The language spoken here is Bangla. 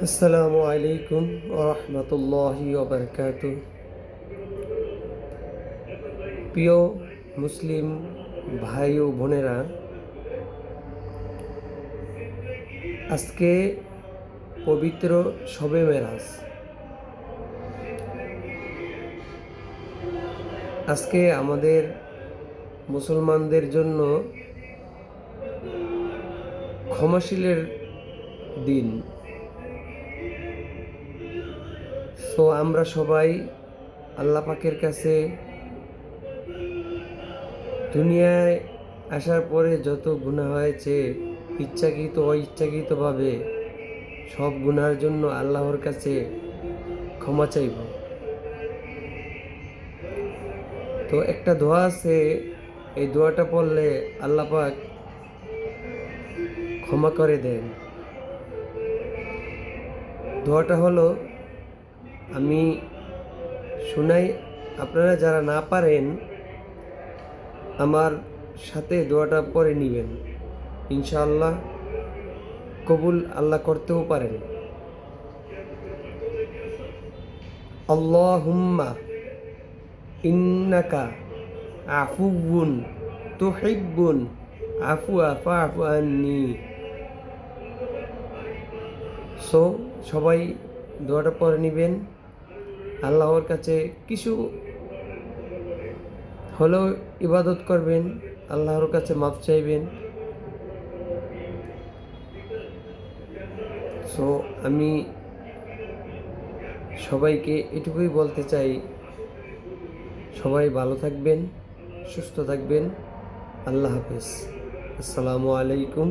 আসসালামু আলাইকুম ওয়া রাহমাতুল্লাহি ওয়া বারাকাতুহু। প্রিয় মুসলিম ভাই ও বোনেরা, আজকে পবিত্র শবে মেরাজ। আজকে আমাদের মুসলমানদের জন্য ক্ষমাশীলের দিন। সো আমরা সবাই আল্লাহ পাকের কাছে দুনিয়ায় আসার পরে যত গুনাহ হয়েছে ইচ্ছাকৃত অইচ্ছাকৃতভাবে সব গুনার জন্য আল্লাহর কাছে ক্ষমা চাইব। তো একটা দোয়া আছে, এই দোয়াটা পড়লে আল্লাহ পাক ক্ষমা করে দেন। দোয়াটা হলো, আমি শুনাই, আপনারা যারা না পারেন আমার সাথে দোয়াটা পড়ে নেবেন, ইনশাআল্লাহ কবুল আল্লাহ করতেও পারেন। আল্লাহুম্মা ইন্নাকা আফুউন তুহিব্বুন আফওয়া ফা'ফু আন্নি। সো সবাই দোয়াটা পড়ে নেবেন। আল্লাহর কাছে কিছু হলেও ইবাদত করবেন, আল্লাহর কাছে মাফ চাইবেন। সো আমি সবাইকে এটুকুই বলতে চাই, সবাই ভালো থাকবেন, সুস্থ থাকবেন। আল্লাহ হাফেজ। আসসালামু আলাইকুম।